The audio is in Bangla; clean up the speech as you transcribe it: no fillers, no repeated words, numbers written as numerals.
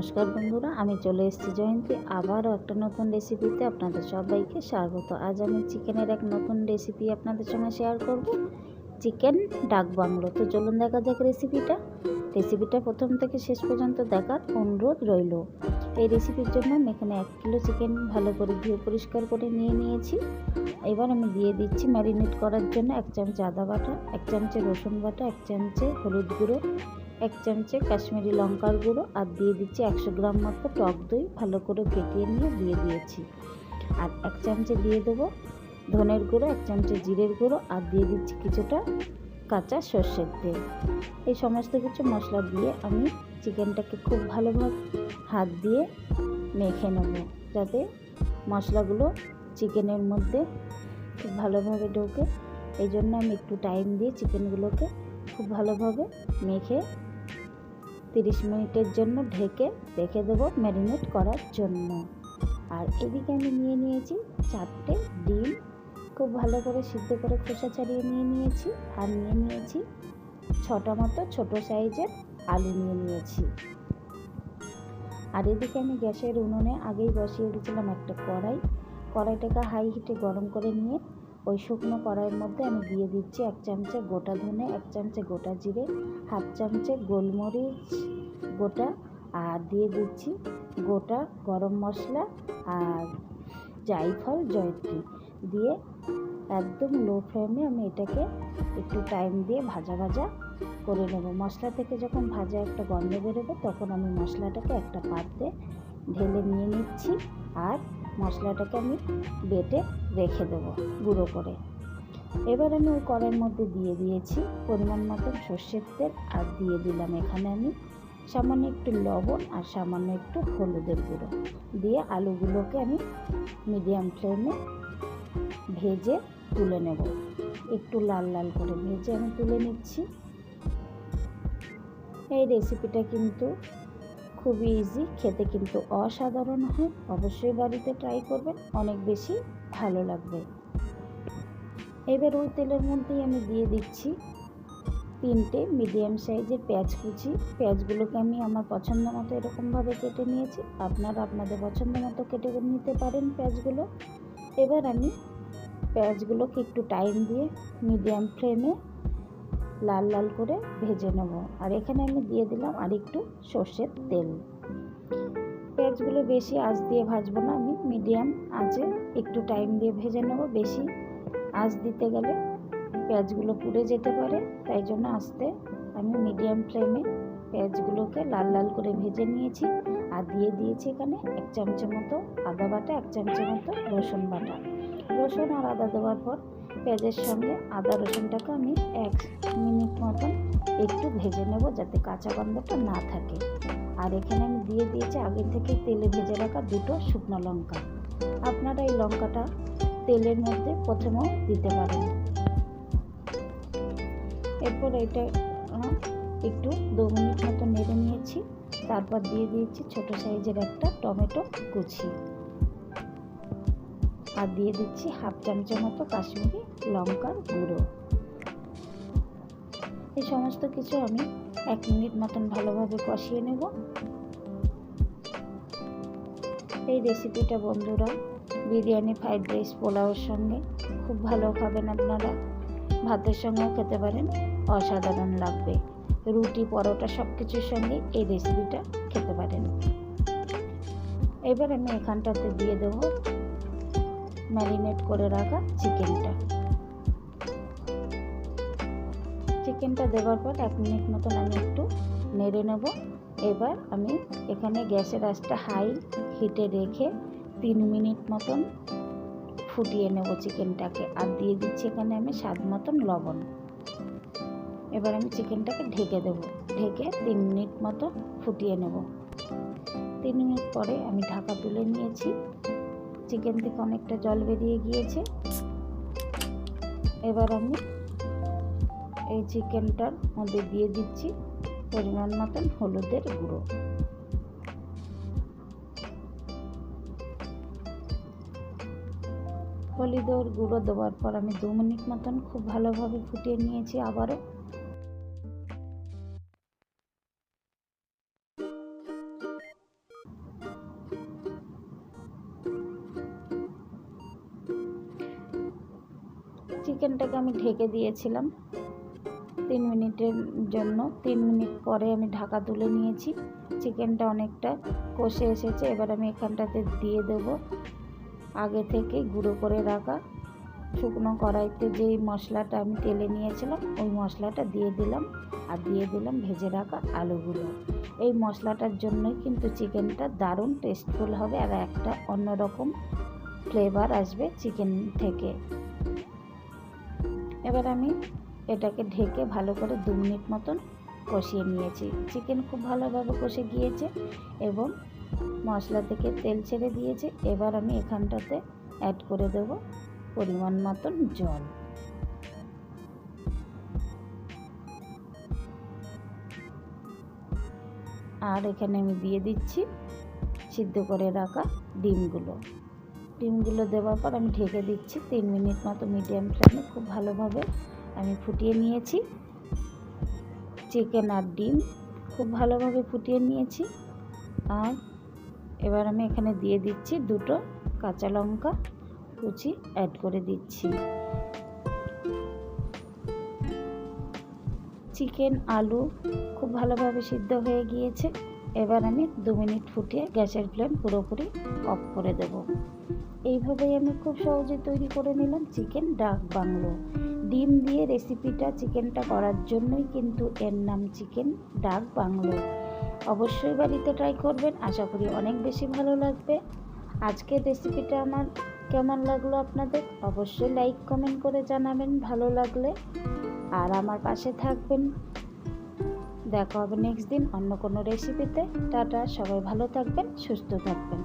নমস্কার বন্ধুরা, আমি চলে এসেছি জয়ন্তী আবারও একটা নতুন রেসিপিতে আপনাদের সবাইকে স্বাগত। আজ আমি চিকেনের এক নতুন রেসিপি আপনাদের সঙ্গে শেয়ার করব, চিকেন ডাক বাংলো। তো চলুন দেখা যাক রেসিপিটা প্রথম থেকে শেষ পর্যন্ত দেখার অনুরোধ রইল। এই রেসিপির জন্য আমি এখানে 1 কিলো চিকেন ভালো করে ধুয়ে পরিষ্কার করে নিয়েছি। এবার আমি দিয়ে দিচ্ছি ম্যারিনেট করার জন্য 1 চামচ আদা বাটা, 1 চামচে রসুন বাটা, 1 চামচে হলুদ গুঁড়ো, 1 চামচে কাশ্মীরি লঙ্কার গুঁড়ো, আর দিয়ে দিচ্ছি 100 গ্রাম মতো টক দই ভালো করে ফেটিয়ে নিয়ে দিয়ে দিয়েছি। আর 1 চামচে দিয়ে দেবো ধনের গুঁড়ো, 1 চামচে জিরের গুঁড়ো, আর দিয়ে দিচ্ছি কিছুটা কাঁচা সর্ষের তেল। এই সমস্ত কিছু মশলা দিয়ে আমি চিকেনটাকে খুব ভালোভাবে হাত দিয়ে মেখে নেব, যাতে মশলাগুলো চিকেনের মধ্যে খুব ভালোভাবে ঢোকে। এই জন্য আমি একটু টাইম দিয়ে চিকেনগুলোকে খুব ভালোভাবে মেখে 30 মিনিটের জন্য ঢেকে রেখে দেবো ম্যারিনেট করার জন্য। আর এদিকে আমি নিয়েছি 4টে ডিম, খুব ভালো করে সিদ্ধ করে খোসা ছাড়িয়ে নিয়েছি। আর নিয়েছি 6টা মতো ছোটো সাইজের আলু নিয়েছি। আর এদিকে আমি গ্যাসের উনুনে আগেই বসিয়ে দিয়েছিলাম একটা কড়াইটাকে হাই হিটে গরম করে নিয়ে ওই শুকনো কড়াইয়ের মধ্যে আমি দিয়ে দিচ্ছি 1 চামচে গোটা ধনে, 1 চামচে গোটা জিরে, 1/2 চামচে গোলমরিচ গোটা, আর দিয়ে দিচ্ছি গোটা গরম মশলা আর জায়ফল জয়ত্রী দিয়ে একদম লো ফ্লেমে আমি এটাকে একটু টাইম দিয়ে ভাজা করে নেব। মশলা থেকে যখন ভাজা একটা গন্ধ বেরোবে তখন আমি মশলাটাকে একটা পাত্রে ঢেলে নিচ্ছি। আর মশলাটাকে আমি বেটে রেখে দেবো গুঁড়ো করে। এবার আমি ওই কড়াইয়ের মধ্যে দিয়ে দিয়েছি পরিমাণ মতো সর্ষের তেল, আর দিয়ে দিলাম এখানে আমি সামান্য একটু লবণ আর সামান্য একটু হলুদের গুঁড়ো দিয়ে আলুগুলোকে আমি মিডিয়াম ফ্লেমে ভেজে তুলে নেব। একটু লাল লাল করে ভেজে আমি তুলে নিচ্ছি। এই রেসিপিটা কিন্তু খুবই ইজি, খেতে কিন্তু অসাধারণ হয়। অবশ্যই বাড়িতে ট্রাই করবেন, অনেক বেশি ভালো লাগবে। এবার ওই তেলের মধ্যেই আমি দিয়ে দিচ্ছি 3টে মিডিয়াম সাইজের পেঁয়াজ কুচি। পেঁয়াজগুলোকে আমি আমার পছন্দ মতো এরকমভাবে কেটে নিয়েছি, আপনারা আপনাদের পছন্দ মতো কেটে নিতে পারেন পেঁয়াজগুলো। এবার আমি পেঁয়াজগুলোকে একটু টাইম দিয়ে মিডিয়াম ফ্লেমে লাল লাল করে ভেজে নেব। আর এখানে আমি দিয়ে দিলাম আর একটু সর্ষের তেল। পেঁয়াজগুলো বেশি আঁচ দিয়ে ভাজবো না, আমি মিডিয়াম আঁচে একটু টাইম দিয়ে ভেজে নেব। বেশি আঁচ দিতে গেলে পেঁয়াজগুলো পুড়ে যেতে পারে, তাই জন্য আস্তে আমি মিডিয়াম ফ্লেমে পেঁয়াজগুলোকে লাল লাল করে ভেজে নিয়েছি। আর দিয়ে দিয়েছি এখানে 1 চামচের মতো আদা বাটা, 1 চামচের মতো রসুন বাটা। রসুন আর আদা দেওয়ার পর পেঁয়াজের সঙ্গে আদা রসুনটাকে আমি 1 মিনিট মতন একটু ভেজে নেব, যাতে কাঁচা গন্ধটা না থাকে। আর এখানে আমি দিয়ে দিয়েছি আগে থেকে তেলে ভেজে রাখা 2টো শুকনো লঙ্কা। আপনারা এই লঙ্কাটা তেলের মধ্যে প্রথমেও দিতে পারেন। এরপর এটা একটু 2 মিনিট মতো নেড়ে নিয়েছি। তারপর দিয়ে দিয়েছি ছোট সাইজের একটা টমেটো কুচি, আর দিয়ে দিচ্ছি 1/2 চামচের মতো কাশ্মীরি লঙ্কার গুঁড়ো। এই সমস্ত কিছু আমি 1 মিনিট মতন ভালোভাবে কষিয়ে নেব। এই রেসিপিটা বন্ধুরা বিরিয়ানি, ফ্রাইড রাইস, পোলাওর সঙ্গে খুব ভালো খাবেন আপনারা। ভাতের সঙ্গেও খেতে পারেন, অসাধারণ লাগবে। রুটি, পরোটা সব কিছুর সঙ্গে এই রেসিপিটা খেতে পারেন। এবার আমি এখানটাতে দিয়ে দেবো ম্যারিনেট করে রাখা চিকেনটা দেওয়ার পর 1 মিনিট মতন আমি একটু নেড়ে নেব। এবার আমি এখানে গ্যাসের আঁচটা হাই হিটে রেখে 3 মিনিট মতন ফুটিয়ে নেব চিকেনটাকে। আর দিয়ে দিচ্ছি এখানে আমি স্বাদ মতন লবণ। এবার আমি চিকেনটাকে ঢেকে দেব, ঢেকে 3 মিনিট মতো ফুটিয়ে নেব। 3 মিনিট পরে আমি ঢাকা তুলে নিয়েছি। চিকেন থেকে অনেকটা জল বেরিয়ে গিয়েছে। এবার আমি এই চিকেনটার মধ্যে দিয়ে দিচ্ছি পরিমাণ মতন হলুদের গুঁড়ো। হলুদের গুঁড়ো দেওয়ার পর আমি 2 মিনিট মতন খুব ভালোভাবে ফুটিয়ে নিয়েছি। আবারও চিকেনটাকে আমি ঢেকে দিয়েছিলাম 3 মিনিটের জন্য। 3 মিনিট পরে আমি ঢাকা তুলে নিয়েছি। চিকেনটা অনেকটা কষে এসেছে। এবার আমি এখানটাতে দিয়ে দেবো আগে থেকে গুঁড়ো করে রাখা শুকনো কড়াইতে যেই মশলাটা আমি তেলে নিয়েছিলাম ওই মশলাটা দিয়ে দিলাম, আর দিয়ে দিলাম ভেজে রাখা আলুগুলো। এই মশলাটার জন্যই কিন্তু চিকেনটা দারুণ টেস্টফুল হবে, আর একটা অন্যরকম ফ্লেভার আসবে চিকেন থেকে। এবার আমি এটাকে ঢেকে ভালো করে 2 মিনিট মতন কষিয়ে নিয়েছি। চিকেন খুব ভালোভাবে কষে গিয়েছে এবং মশলা থেকে তেল ছেড়ে দিয়েছে। এবার আমি এখানটাতে অ্যাড করে দেব পরিমাণ মতন জল। আর এখানে আমি দিয়ে দিচ্ছি সিদ্ধ করে রাখা ডিমগুলো দেওয়ার পর আমি ঢেকে দিচ্ছি 3 মিনিট মতো মিডিয়াম ফ্লেমে। খুব ভালোভাবে আমি ফুটিয়ে নিয়েছি চিকেন আর ডিম, খুব ভালোভাবে ফুটিয়ে নিয়েছি। আর এবার আমি এখানে দিয়ে দিচ্ছি 2টো কাঁচা লঙ্কা কুচি অ্যাড করে দিচ্ছি। চিকেন আলু খুব ভালোভাবে সিদ্ধ হয়ে গিয়েছে। এবার আমি 2 মিনিট ফুটিয়ে গ্যাসের ফ্লেম পুরোপুরি অফ করে দেব। এইভাবেই আমি খুব সহজে তৈরি করে নিলাম চিকেন ডাক বাংলো। ডিম দিয়ে রেসিপিটা চিকেনটা করার জন্যই কিন্তু এর নাম চিকেন ডাক বাংলো। অবশ্যই বাড়িতে ট্রাই করবেন, আশা করি অনেক বেশি ভালো লাগবে। আজকের রেসিপিটা আমার কেমন লাগলো আপনাদের অবশ্যই লাইক কমেন্ট করে জানাবেন ভালো লাগলে, আর আমার পাশে থাকবেন। দেখা হবে নেক্সট দিন অন্য কোনো রেসিপিতে। টাটা, সবাই ভালো থাকবেন, সুস্থ থাকবেন।